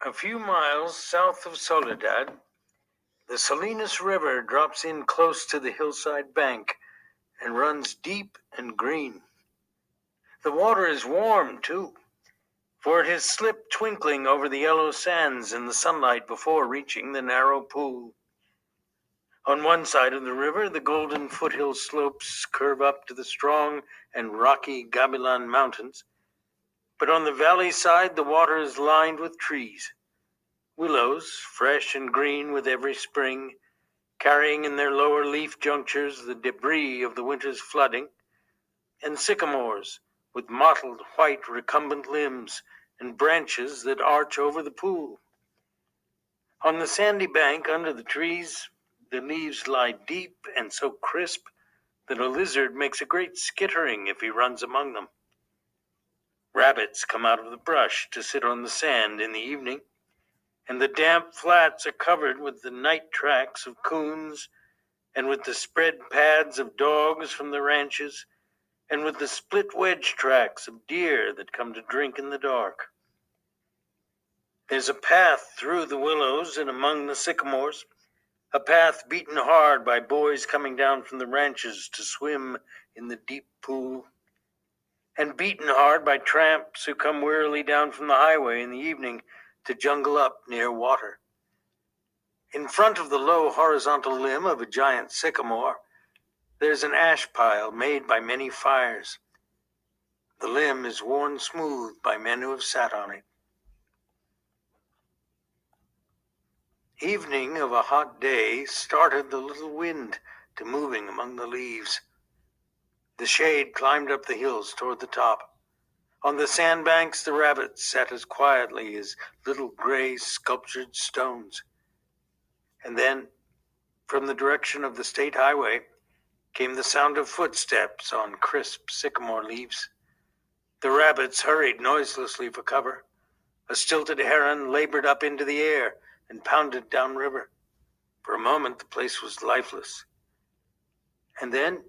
A few miles south of Soledad, the Salinas River drops in close to the hillside bank and runs deep and green. The water is warm, too, for it has slipped twinkling over the yellow sands in the sunlight before reaching the narrow pool. On one side of the river, the golden foothill slopes curve up to the strong and rocky Gabilan Mountains, but on the valley side the water is lined with trees. Willows, fresh and green with every spring, carrying in their lower leaf junctures the debris of the winter's flooding, and sycamores with mottled white recumbent limbs and branches that arch over the pool. On the sandy bank under the trees, the leaves lie deep and so crisp that a lizard makes a great skittering if he runs among them. Rabbits come out of the brush to sit on the sand in the evening, and the damp flats are covered with the night tracks of coons, and with the spread pads of dogs from the ranches, and with the split wedge tracks of deer that come to drink in the dark. There's a path through the willows and among the sycamores, a path beaten hard by boys coming down from the ranches to swim in the deep pool, and beaten hard by tramps who come wearily down from the highway in the evening to jungle up near water. In front of the low horizontal limb of a giant sycamore, there's an ash pile made by many fires. The limb is worn smooth by men who have sat on it. Evening of a hot day started the little wind to moving among the leaves. The shade climbed up the hills toward the top. On the sandbanks, the rabbits sat as quietly as little gray sculptured stones. And then, from the direction of the state highway, came the sound of footsteps on crisp sycamore leaves. The rabbits hurried noiselessly for cover. A stilted heron labored up into the air and pounded downriver. For a moment, the place was lifeless. And then,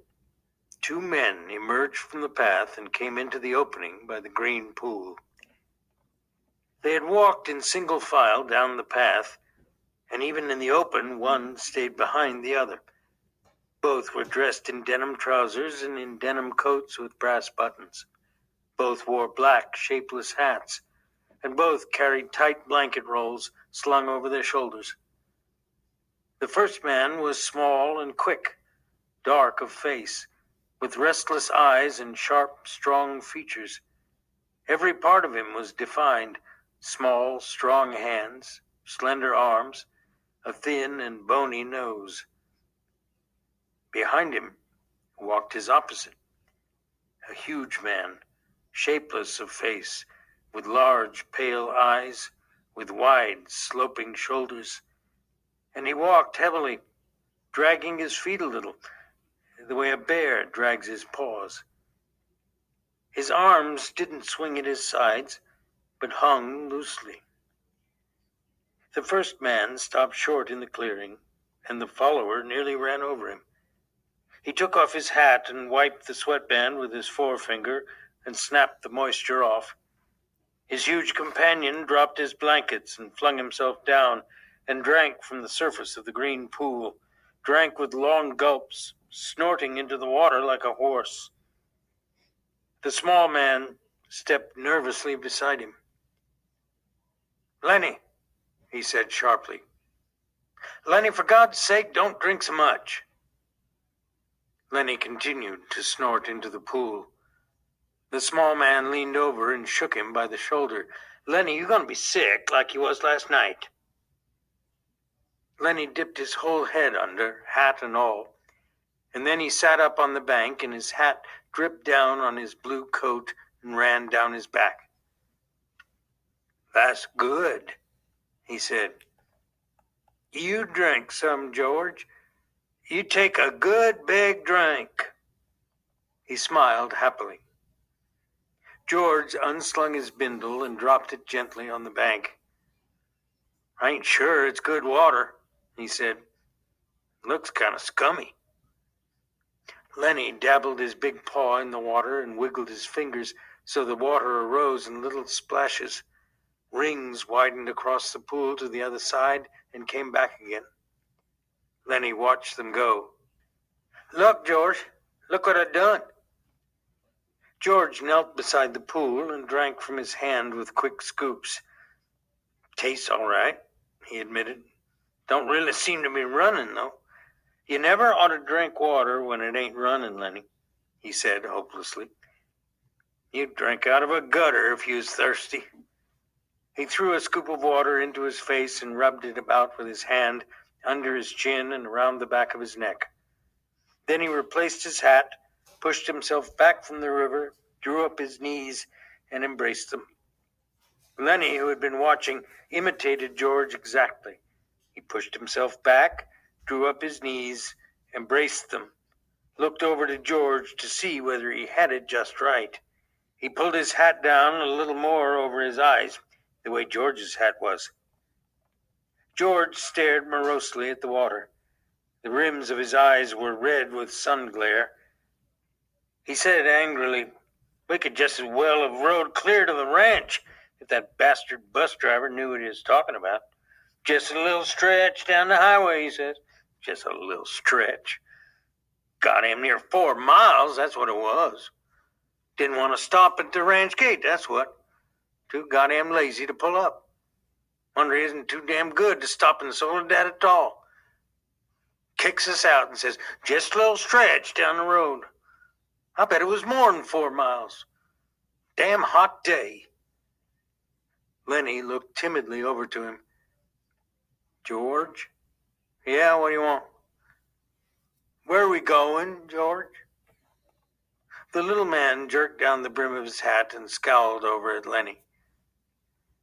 two men emerged from the path and came into the opening by the green pool. They had walked in single file down the path, and even in the open, one stayed behind the other. Both were dressed in denim trousers and in denim coats with brass buttons. Both wore black, shapeless hats, and both carried tight blanket rolls slung over their shoulders. The first man was small and quick, dark of face, with restless eyes and sharp, strong features. Every part of him was defined: small, strong hands, slender arms, a thin and bony nose. Behind him walked his opposite, a huge man, shapeless of face, with large, pale eyes, with wide, sloping shoulders. And he walked heavily, dragging his feet a little, the way a bear drags his paws. His arms didn't swing at his sides, but hung loosely. The first man stopped short in the clearing, and the follower nearly ran over him. He took off his hat and wiped the sweatband with his forefinger and snapped the moisture off. His huge companion dropped his blankets and flung himself down and drank from the surface of the green pool, drank with long gulps, snorting into the water like a horse. The small man stepped nervously beside him. "Lennie," he said sharply. "Lennie, for God's sake, don't drink so much." Lennie continued to snort into the pool. The small man leaned over and shook him by the shoulder. "Lennie, you're going to be sick like you was last night." Lennie dipped his whole head under, hat and all, and then he sat up on the bank and his hat dripped down on his blue coat and ran down his back. "That's good," he said. "You drink some, George. You take a good big drink." He smiled happily. George unslung his bindle and dropped it gently on the bank. "I ain't sure it's good water," he said. "Looks kind of scummy." Lennie dabbled his big paw in the water and wiggled his fingers so the water arose in little splashes. Rings widened across the pool to the other side and came back again. Lennie watched them go. "Look, George, look what I've done." George knelt beside the pool and drank from his hand with quick scoops. "Tastes all right," he admitted. "Don't really seem to be running, though." "You never ought to drink water when it ain't running, Lennie," he said hopelessly. "You'd drink out of a gutter if you was thirsty." He threw a scoop of water into his face and rubbed it about with his hand under his chin and around the back of his neck. Then he replaced his hat, pushed himself back from the river, drew up his knees, and embraced them. Lennie, who had been watching, imitated George exactly. He pushed himself back, drew up his knees, embraced them, looked over to George to see whether he had it just right. He pulled his hat down a little more over his eyes, the way George's hat was. George stared morosely at the water. The rims of his eyes were red with sun glare. He said angrily, "We could just as well have rode clear to the ranch if that bastard bus driver knew what he was talking about. Just a little stretch down the highway," he says. Just a little stretch. Got him near 4 miles, that's what it was. Didn't want to stop at the ranch gate, that's what. Too goddamn lazy to pull up. Wonder he isn't too damn good to stop in Soledad at all. Kicks us out and says, "Just a little stretch down the road." I bet it was more than 4 miles. Damn hot day. Lennie looked timidly over to him. "George?" "Yeah, what do you want?" "Where are we going, George?" The little man jerked down the brim of his hat and scowled over at Lennie.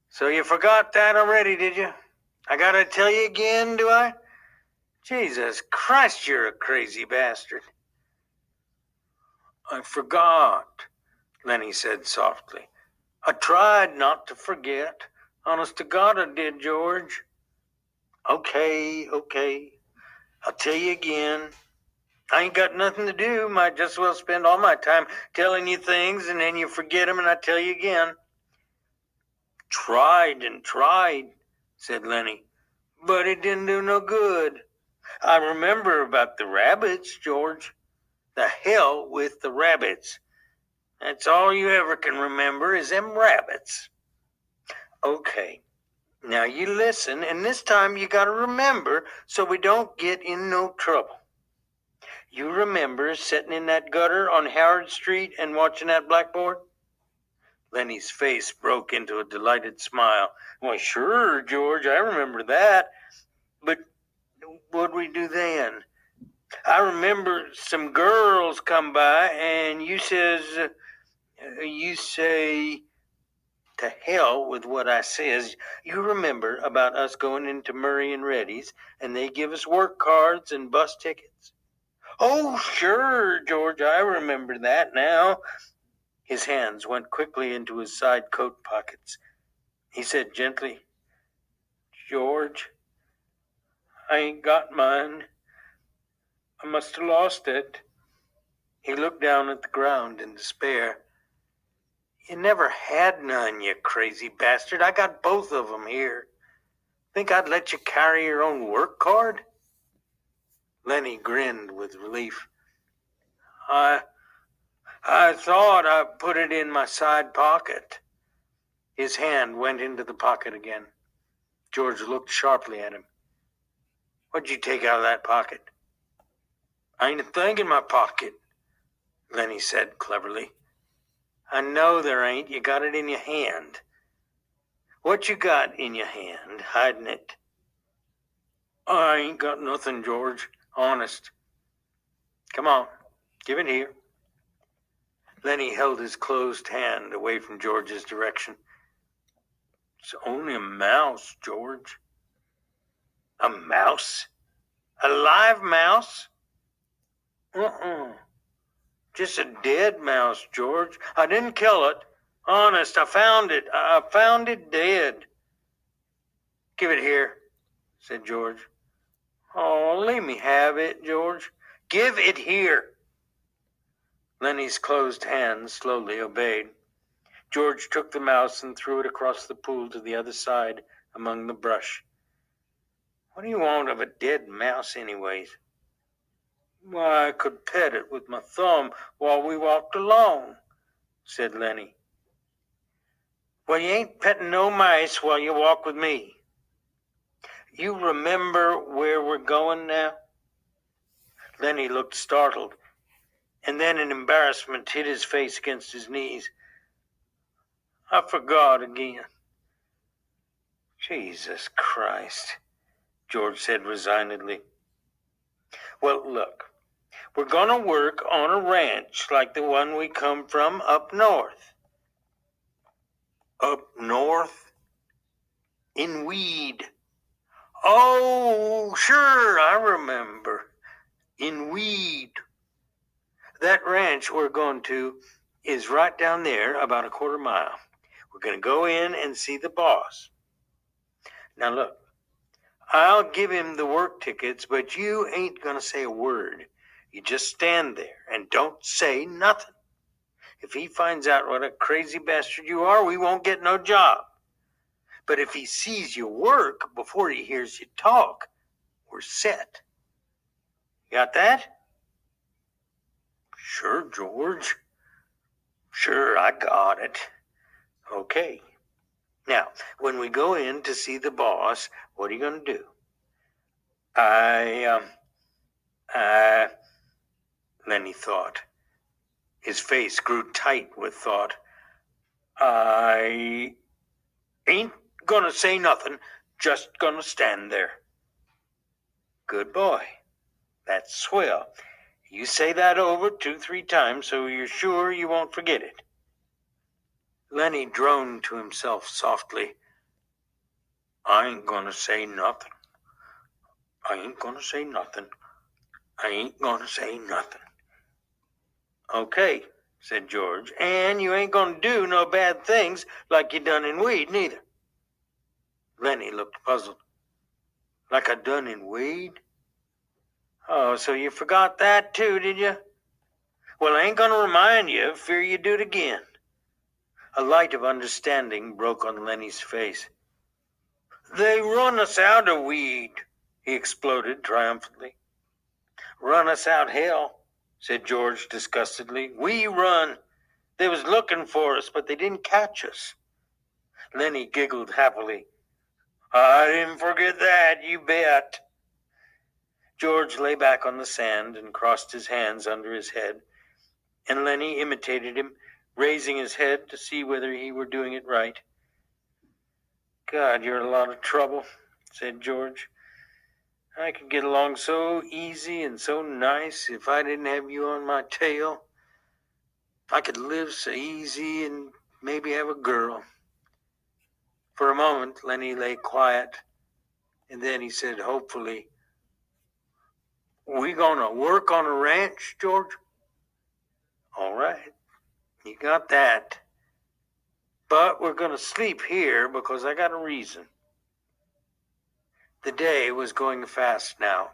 "So you forgot that already, did you? I gotta tell you again, do I? Jesus Christ, you're a crazy bastard." "I forgot," Lennie said softly. "I tried not to forget. Honest to God I did, George." Okay. I'll tell you again. I ain't got nothing to do. Might just as well spend all my time telling you things and then you forget them and I tell you again. "Tried and tried," said Lennie, "but it didn't do no good. I remember about the rabbits, George. The hell with the rabbits. That's all you ever can remember is them rabbits." "Okay, now you listen, and this time you gotta remember so we don't get in no trouble. You remember sitting in that gutter on Howard Street and watching that blackboard?" Lennie's face broke into a delighted smile. "Why, sure, George, I remember that. But what'd we do then? I remember some girls come by, and you say, to hell with what I says. You remember about us going into Murray and Reddy's, and they give us work cards and bus tickets?" "Oh, sure, George, I remember that now." His hands went quickly into his side coat pockets. He said gently, "George, I ain't got mine. I must have lost it." He looked down at the ground in despair. "You never had none, you crazy bastard. I got both of them here. Think I'd let you carry your own work card?" Lennie grinned with relief. I thought I put it in my side pocket." His hand went into the pocket again. George looked sharply at him. "What'd you take out of that pocket?" "I ain't a thing in my pocket," Lennie said cleverly. "I know there ain't. You got it in your hand." "What you got in your hand, hiding it?" "I ain't got nothing, George. Honest." "Come on, give it here." Lennie held his closed hand away from George's direction. "It's only a mouse, George." "A mouse? A live mouse?" Just a dead mouse, George. I didn't kill it. Honest, I found it. I found it dead." "Give it here," said George. "Oh, let me have it, George. Give it here." Lennie's closed hand slowly obeyed. George took the mouse and threw it across the pool to the other side among the brush. What do you want of a dead mouse anyways? Why, I could pet it with my thumb while we walked along, said Lennie. Well, you ain't petting no mice while you walk with me. You remember where we're going now? Lennie looked startled, and then in embarrassment hid his face against his knees. I forgot again. Jesus Christ, George said resignedly. Well, look, we're going to work on a ranch like the one we come from up north. Up north? In Weed. Oh, sure, I remember. In Weed. That ranch we're going to is right down there, about a quarter mile. We're going to go in and see the boss. Now look, I'll give him the work tickets, but you ain't going to say a word. You just stand there and don't say nothing. If he finds out what a crazy bastard you are, we won't get no job. But if he sees you work before he hears you talk, we're set. Got that? Sure, George. Sure, I got it. Okay. Now, when we go in to see the boss, what are you going to do? Lennie thought. His face grew tight with thought. I ain't gonna say nothing, just gonna stand there. Good boy. That's swell. You say that over 2-3 times so you're sure you won't forget it. Lennie droned to himself softly. I ain't gonna say nothing. I ain't gonna say nothing. I ain't gonna say nothing. Okay, said George, and you ain't gonna do no bad things like you done in Weed, neither. Lennie looked puzzled. Like I done in Weed? Oh, so you forgot that too, did you? Well, I ain't gonna remind you, fear you do it again. A light of understanding broke on Lennie's face. They run us out of Weed, he exploded triumphantly. Run us out hell, said George disgustedly. We run. They was looking for us, but they didn't catch us. Lennie giggled happily. I didn't forget that, you bet. George lay back on the sand and crossed his hands under his head, and Lennie imitated him, raising his head to see whether he were doing it right. God, you're a lot of trouble, said George. I could get along so easy and so nice if I didn't have you on my tail. I could live so easy and maybe have a girl. For a moment, Lennie lay quiet, and then he said hopefully, We gonna work on a ranch, George? All right, you got that. But we're gonna sleep here because I got a reason. The day was going fast now.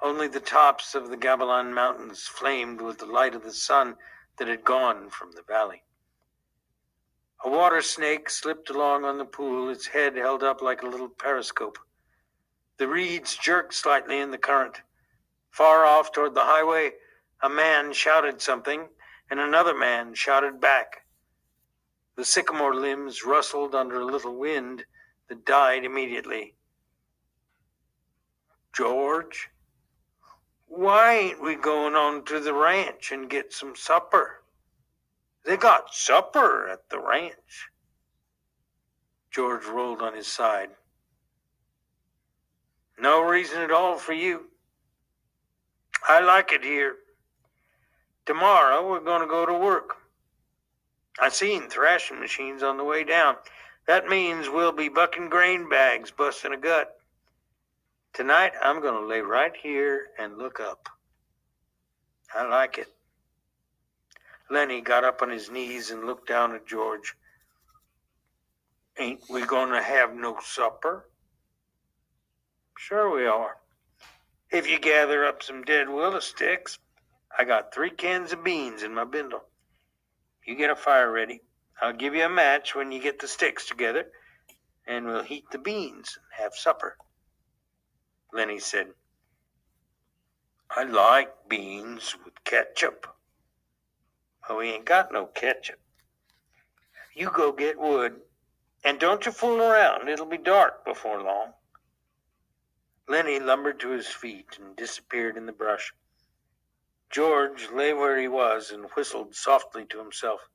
Only the tops of the Gabilan Mountains flamed with the light of the sun that had gone from the valley. A water snake slipped along on the pool, its head held up like a little periscope. The reeds jerked slightly in the current. Far off toward the highway, a man shouted something, and another man shouted back. The sycamore limbs rustled under a little wind that died immediately. George, why ain't we going on to the ranch and get some supper? They got supper at the ranch. George rolled on his side. No reason at all for you. I like it here. Tomorrow we're going to go to work. I seen thrashing machines on the way down. That means we'll be bucking grain bags, busting a gut. Tonight I'm going to lay right here and look up. I like it. Lennie got up on his knees and looked down at George. Ain't we going to have no supper? Sure we are. If you gather up some dead willow sticks, I got 3 cans of beans in my bindle. You get a fire ready. I'll give you a match when you get the sticks together, and we'll heat the beans and have supper." Lennie said, "I like beans with ketchup." "But we ain't got no ketchup. You go get wood, and don't you fool around. It'll be dark before long." Lennie lumbered to his feet and disappeared in the brush. George lay where he was and whistled softly to himself.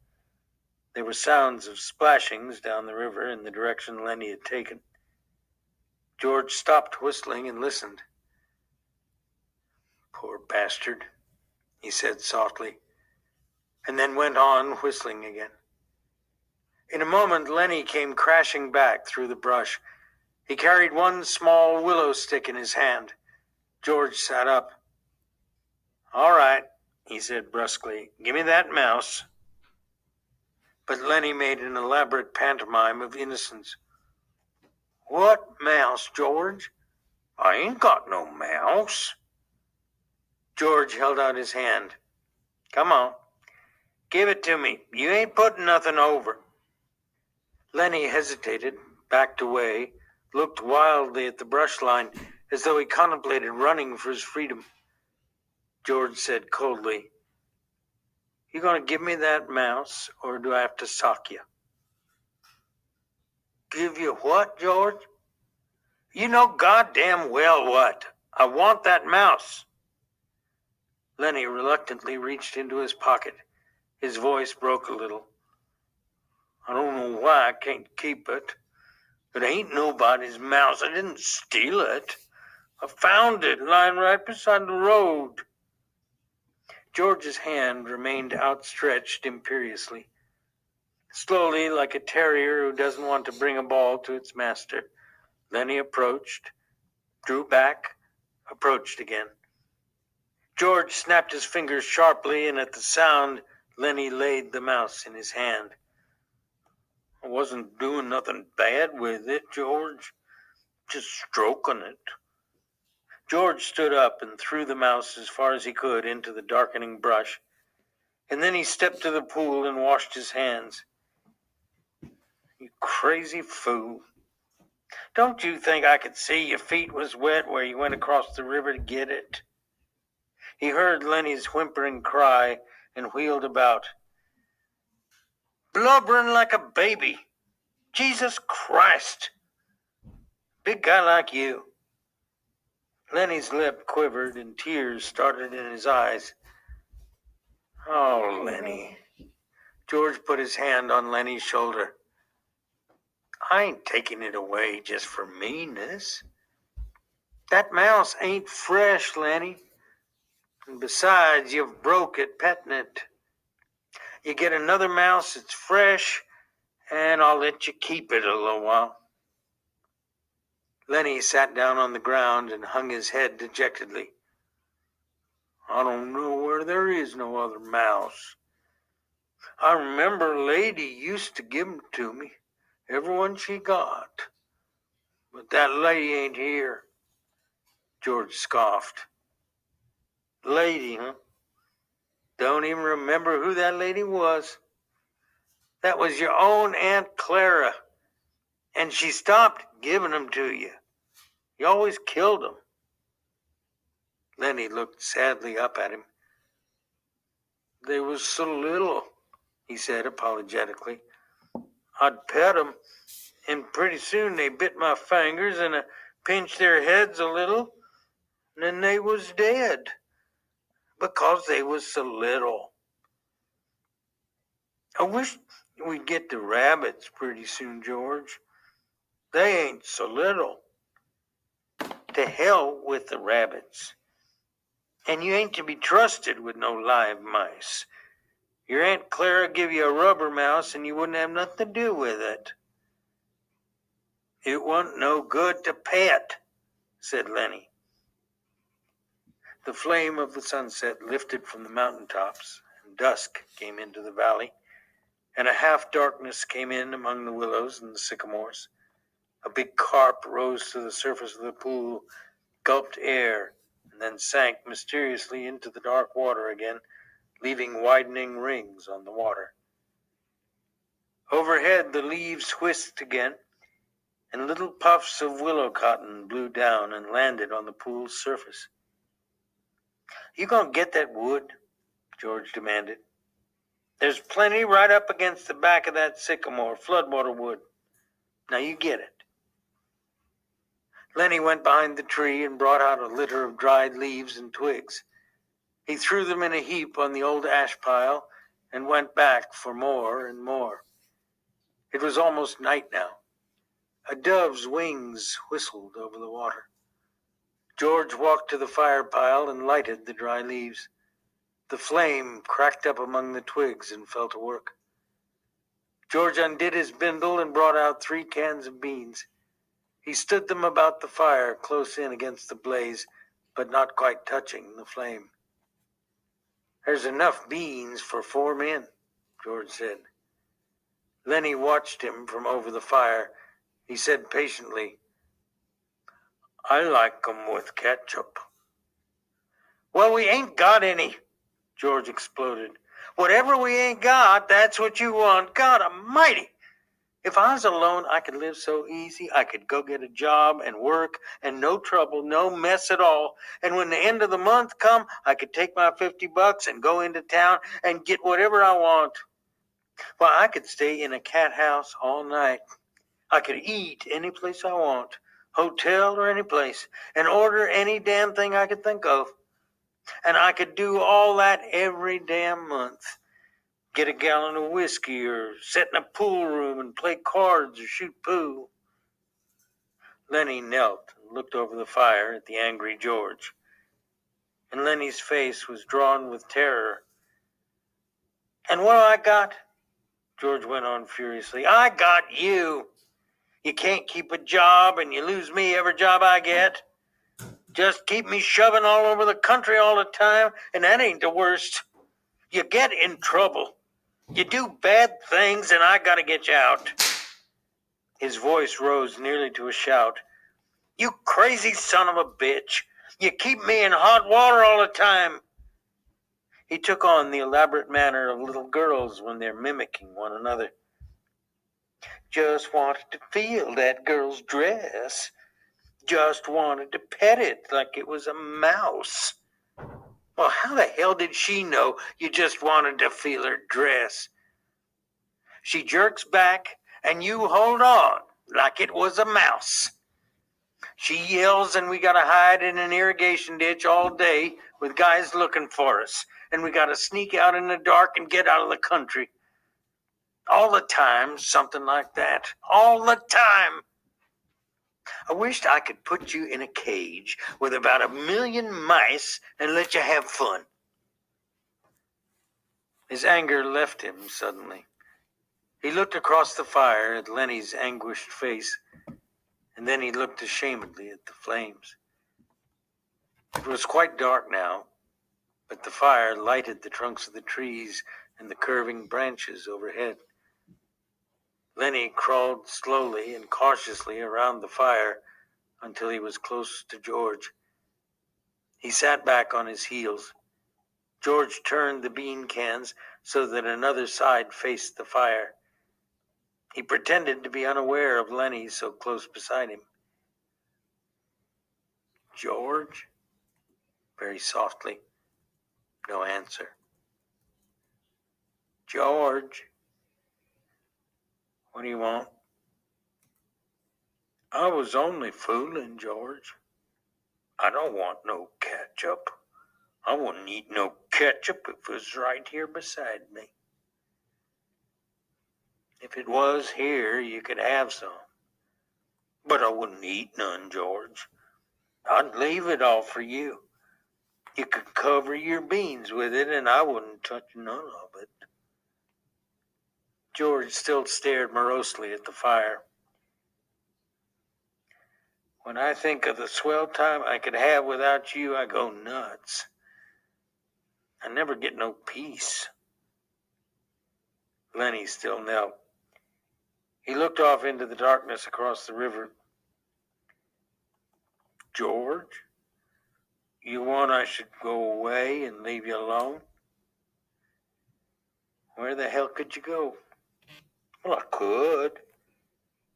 There were sounds of splashings down the river in the direction Lennie had taken. George stopped whistling and listened. "Poor bastard," he said softly, and then went on whistling again. In a moment, Lennie came crashing back through the brush. He carried one small willow stick in his hand. George sat up. "All right," he said brusquely, "give me that mouse." But Lennie made an elaborate pantomime of innocence. "What mouse, George? I ain't got no mouse." George held out his hand. "Come on, give it to me. You ain't putting nothing over." Lennie hesitated, backed away, looked wildly at the brush line, as though he contemplated running for his freedom. George said coldly, "You gonna give me that mouse, or do I have to sock you?" "Give you what, George?" "You know goddamn well what. I want that mouse." Lennie reluctantly reached into his pocket. His voice broke a little. "I don't know why I can't keep it. It ain't nobody's mouse. I didn't steal it. I found it lying right beside the road." George's hand remained outstretched imperiously. Slowly, like a terrier who doesn't want to bring a ball to its master, Lennie approached, drew back, approached again. George snapped his fingers sharply, and at the sound, Lennie laid the mouse in his hand. "I wasn't doing nothing bad with it, George. Just stroking it." George stood up and threw the mouse as far as he could into the darkening brush, and then he stepped to the pool and washed his hands. "You crazy fool. Don't you think I could see your feet was wet where you went across the river to get it?" He heard Lennie's whimpering cry and wheeled about. "Blubbering like a baby. Jesus Christ. Big guy like you." Lennie's lip quivered and tears started in his eyes. "Oh, Lennie." George put his hand on Lennie's shoulder. "I ain't taking it away just for meanness. That mouse ain't fresh, Lennie. And besides, you've broke it petting it. You get another mouse that's fresh, and I'll let you keep it a little while." Lennie sat down on the ground and hung his head dejectedly. "I don't know where there is no other mouse. I remember a lady used to give 'em to me, every one she got. But that lady ain't here." George scoffed. "Lady, huh? Don't even remember who that lady was. That was your own Aunt Clara, and she stopped giving 'em to you. You always killed 'em." Lennie looked sadly up at him. "They was so little," he said apologetically. "I'd pet 'em, and pretty soon they bit my fingers, and I pinched their heads a little, and then they was dead, because they was so little. I wish we'd get the rabbits pretty soon, George. They ain't so little." "To hell with the rabbits. And you ain't to be trusted with no live mice. Your Aunt Clara give you a rubber mouse, and you wouldn't have nothing to do with it." "It wasn't no good to pet," said Lennie. The flame of the sunset lifted from the mountaintops, and dusk came into the valley, and a half-darkness came in among the willows and the sycamores. A big carp rose to the surface of the pool, gulped air, and then sank mysteriously into the dark water again, leaving widening rings on the water. Overhead, the leaves whisked again, and little puffs of willow cotton blew down and landed on the pool's surface. "You gonna get that wood?" George demanded. "There's plenty right up against the back of that sycamore, floodwater wood. Now you get it." Lennie went behind the tree and brought out a litter of dried leaves and twigs. He threw them in a heap on the old ash pile and went back for more and more. It was almost night now. A dove's wings whistled over the water. George walked to the fire pile and lighted the dry leaves. The flame cracked up among the twigs and fell to work. George undid his bindle and brought out 3 cans of beans. He stood them about the fire, close in against the blaze, but not quite touching the flame. "There's enough beans for 4 men," George said. Lennie watched him from over the fire. He said patiently, "I like 'em with ketchup." "Well, we ain't got any," George exploded. "Whatever we ain't got, that's what you want. God almighty! If I was alone, I could live so easy. I could go get a job and work and no trouble, no mess at all. And when the end of the month come, I could take my $50 and go into town and get whatever I want. Why, I could stay in a cat house all night. I could eat any place I want, hotel or any place, and order any damn thing I could think of. And I could do all that every damn month. Get a gallon of whiskey or sit in a pool room and play cards or shoot pool." Lennie knelt and looked over the fire at the angry George, and Lennie's face was drawn with terror. "And what do I got?" George went on furiously. "I got you. You can't keep a job and you lose me every job I get. Just keep me shoving all over the country all the time, and that ain't the worst. You get in trouble. You do bad things, and I gotta get you out." His voice rose nearly to a shout. "You crazy son of a bitch. You keep me in hot water all the time." He took on the elaborate manner of little girls when they're mimicking one another. "Just wanted to feel that girl's dress. Just wanted to pet it like it was a mouse. Well, how the hell did she know you just wanted to feel her dress? She jerks back, and you hold on like it was a mouse. She yells, and we gotta hide in an irrigation ditch all day with guys looking for us, and we gotta sneak out in the dark and get out of the country. All the time, something like that. All the time. I wished I could put you in a cage with about 1,000,000 mice and let you have fun." His anger left him suddenly. He looked across the fire at Lennie's anguished face, and then he looked ashamedly at the flames. It was quite dark now, but the fire lighted the trunks of the trees and the curving branches overhead. Lennie crawled slowly and cautiously around the fire until he was close to George. He sat back on his heels. George turned the bean cans so that another side faced the fire. He pretended to be unaware of Lennie so close beside him. "George?" Very softly. No answer. "George? What do you want?" "I was only fooling, George. I don't want no ketchup. I wouldn't eat no ketchup if it was right here beside me." "If it was here, you could have some. But I wouldn't eat none, George. I'd leave it all for you. You could cover your beans with it, and I wouldn't touch none of it." George still stared morosely at the fire. "When I think of the swell time I could have without you, I go nuts. I never get no peace." Lennie still knelt. He looked off into the darkness across the river. "George, you want I should go away and leave you alone?" "Where the hell could you go?" Well, I could.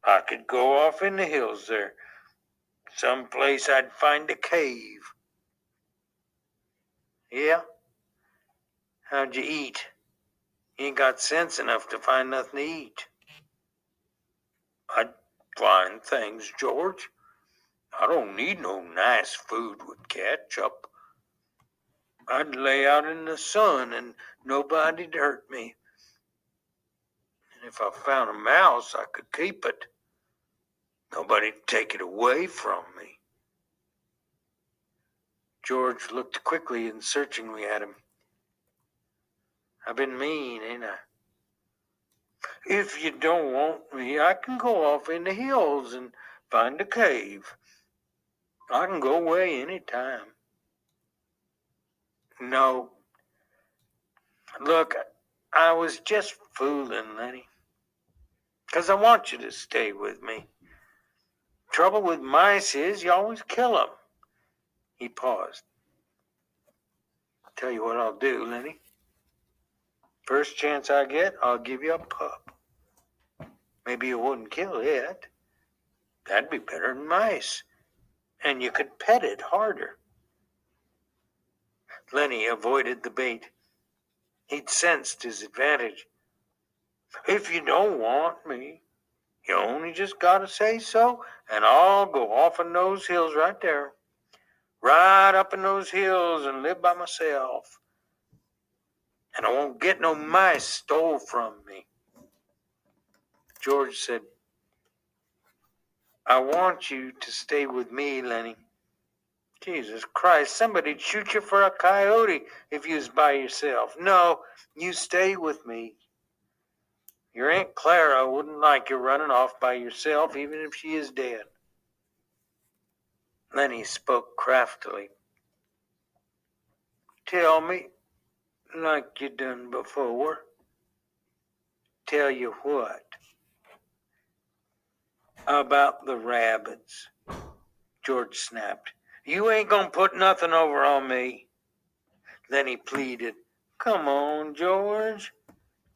I could go off in the hills there. Someplace I'd find a cave. Yeah? How'd you eat? You ain't got sense enough to find nothing to eat. I'd find things, George. I don't need no nice food with ketchup. I'd lay out in the sun and nobody'd hurt me. And if I found a mouse, I could keep it. Nobody'd take it away from me. George looked quickly and searchingly at him. I've been mean, ain't I? If you don't want me, I can go off in the hills and find a cave. I can go away any time. No. Look, I was just fooling, Lennie. 'Cause I want you to stay with me. Trouble with mice is you always kill 'em. He paused. Tell you what I'll do, Lennie. First chance I get, I'll give you a pup. Maybe you wouldn't kill it. That'd be better than mice. And you could pet it harder. Lennie avoided the bait. He'd sensed his advantage. If you don't want me, you only just gotta say so, and I'll go off in those hills right there. Right up in those hills and live by myself. And I won't get no mice stole from me. George said, I want you to stay with me, Lennie. Jesus Christ, somebody'd shoot you for a coyote if you was by yourself. No, you stay with me. Your Aunt Clara wouldn't like you running off by yourself, even if she is dead. Lennie spoke craftily. Tell me, like you done before. Tell you what? About the rabbits. George snapped. You ain't gonna put nothing over on me. Lennie pleaded. Come on, George.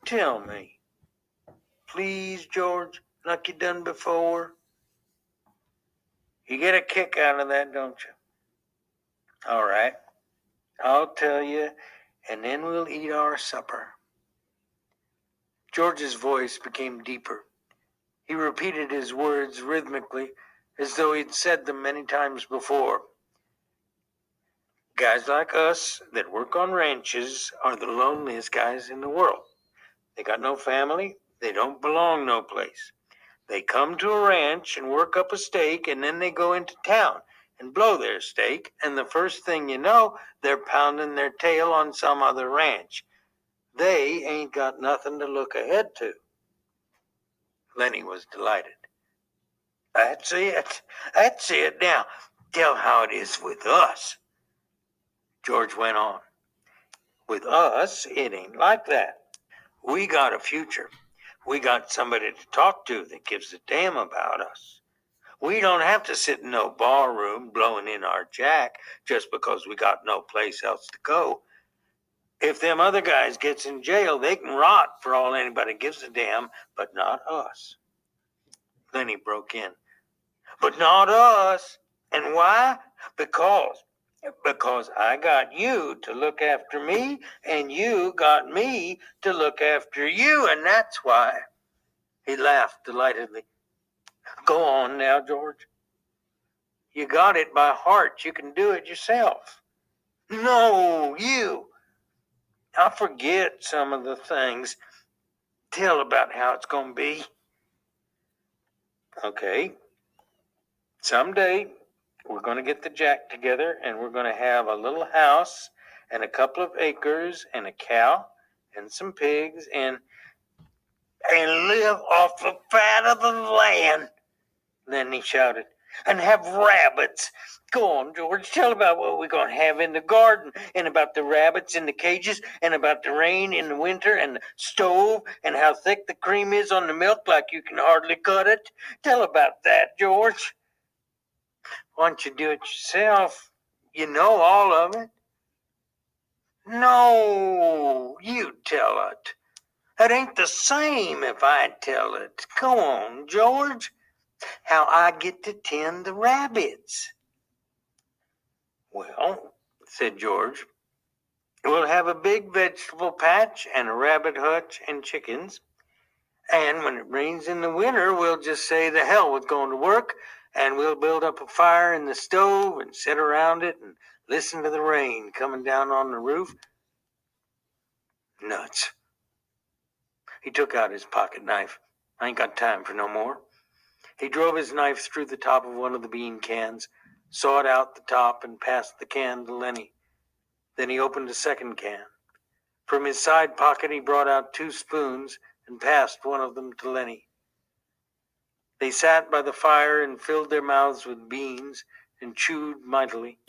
Tell me. Please, George, like you done before. You get a kick out of that, don't you? All right. I'll tell you, and then we'll eat our supper. George's voice became deeper. He repeated his words rhythmically, as though he'd said them many times before. Guys like us that work on ranches are the loneliest guys in the world. They got no family. They don't belong no place. They come to a ranch and work up a stake, and then they go into town and blow their stake, and the first thing you know, they're pounding their tail on some other ranch. They ain't got nothing to look ahead to. Lennie was delighted. That's it. That's it. Now, tell how it is with us. George went on. With us, it ain't like that. We got a future. We got somebody to talk to that gives a damn about us. We don't have to sit in no bar room blowing in our jack just because we got no place else to go. If them other guys gets in jail, they can rot for all anybody gives a damn, but not us. Lennie broke in. But not us. And why? Because I got you to look after me, and you got me to look after you, and that's why. He laughed delightedly. Go on now, George. You got it by heart. You can do it yourself. No, you. I forget some of the things. Tell about how it's going to be. Okay. Someday we're going to get the jack together, and we're going to have a little house and a couple of acres and a cow and some pigs and live off the fat of the land. Then he shouted, and have rabbits. Go on, George, tell about what we're going to have in the garden, and about the rabbits in the cages, and about the rain in the winter, and the stove, and how thick the cream is on the milk like you can hardly cut it. Tell about that, George. Why don't you do it yourself? You know all of it. No, you tell it. That ain't the same if I tell it. Go on, George. How I get to tend the rabbits. Well, said George, we'll have a big vegetable patch and a rabbit hutch and chickens. And when it rains in the winter, we'll just say the hell with going to work, and we'll build up a fire in the stove and sit around it and listen to the rain coming down on the roof. Nuts. He took out his pocket knife. I ain't got time for no more. He drove his knife through the top of one of the bean cans, sawed out the top, and passed the can to Lennie. Then he opened a second can. From his side pocket, he brought out 2 spoons and passed one of them to Lennie. They sat by the fire and filled their mouths with beans and chewed mightily.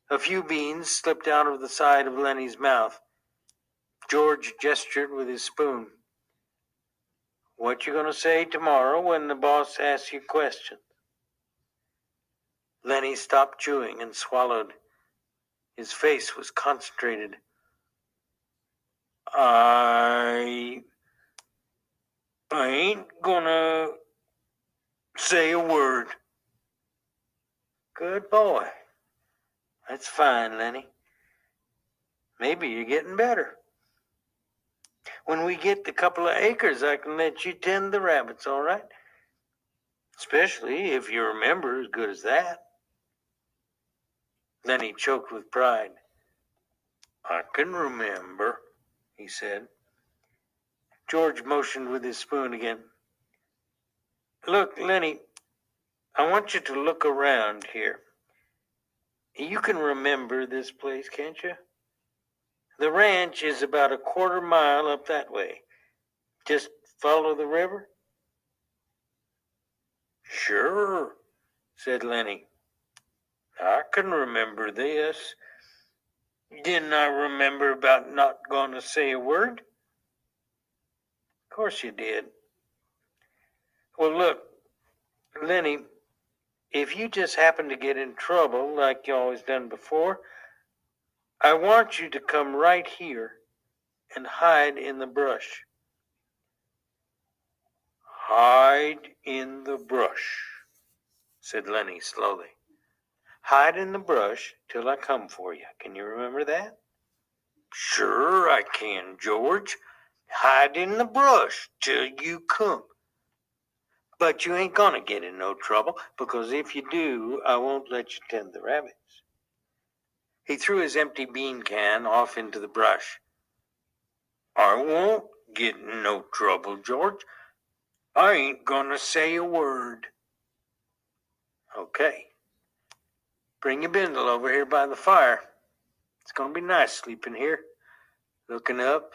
A few beans slipped out of the side of Lennie's mouth. George gestured with his spoon. What you gonna say tomorrow when the boss asks you questions? Lennie stopped chewing and swallowed. His face was concentrated. I ain't gonna say a word. Good boy. That's fine, Lennie. Maybe you're getting better. When we get the couple of acres, I can let you tend the rabbits, all right? Especially if you remember as good as that. Lennie choked with pride. I can remember, he said. George motioned with his spoon again. Look, Lennie, I want you to look around here. You can remember this place, can't you? The ranch is about a quarter mile up that way. Just follow the river? Sure, said Lennie. I can remember this. Didn't I remember about not going to say a word? Of course you did. Well, look, Lennie, if you just happen to get in trouble like you always done before, I want you to come right here and hide in the brush. Hide in the brush, said Lennie slowly. Hide in the brush till I come for you. Can you remember that? Sure I can, George. Hide in the brush till you come. But you ain't gonna get in no trouble, because if you do, I won't let you tend the rabbits. He threw his empty bean can off into the brush. I won't get in no trouble, George. I ain't gonna say a word. Okay. Bring your bindle over here by the fire. It's gonna be nice sleeping here, looking up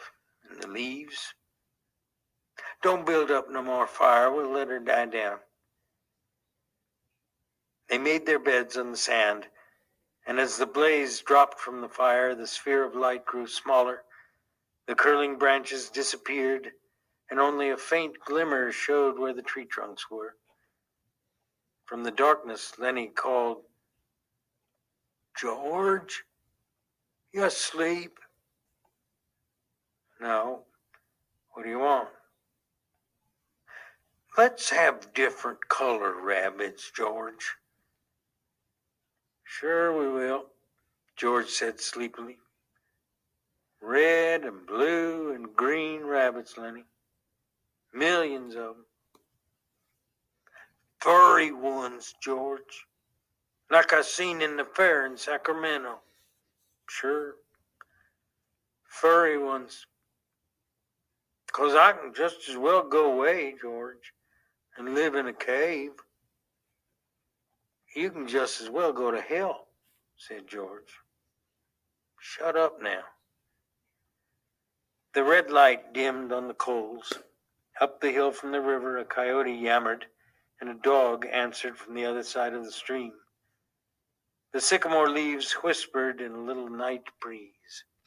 in the leaves. Don't build up no more fire. We'll let her die down. They made their beds on the sand, and as the blaze dropped from the fire, the sphere of light grew smaller. The curling branches disappeared, and only a faint glimmer showed where the tree trunks were. From the darkness, Lennie called, George, you asleep? No. What do you want? Let's have different color rabbits, George. Sure we will, George said sleepily. Red and blue and green rabbits, Lennie. Millions of them. Furry ones, George. Like I seen in the fair in Sacramento. Sure. Furry ones. 'Cause I can just as well go away, George, and live in a cave. You can just as well go to hell, said George. Shut up now. The red light dimmed on the coals. Up the hill from the river, a coyote yammered, and a dog answered from the other side of the stream. The sycamore leaves whispered in a little night breeze.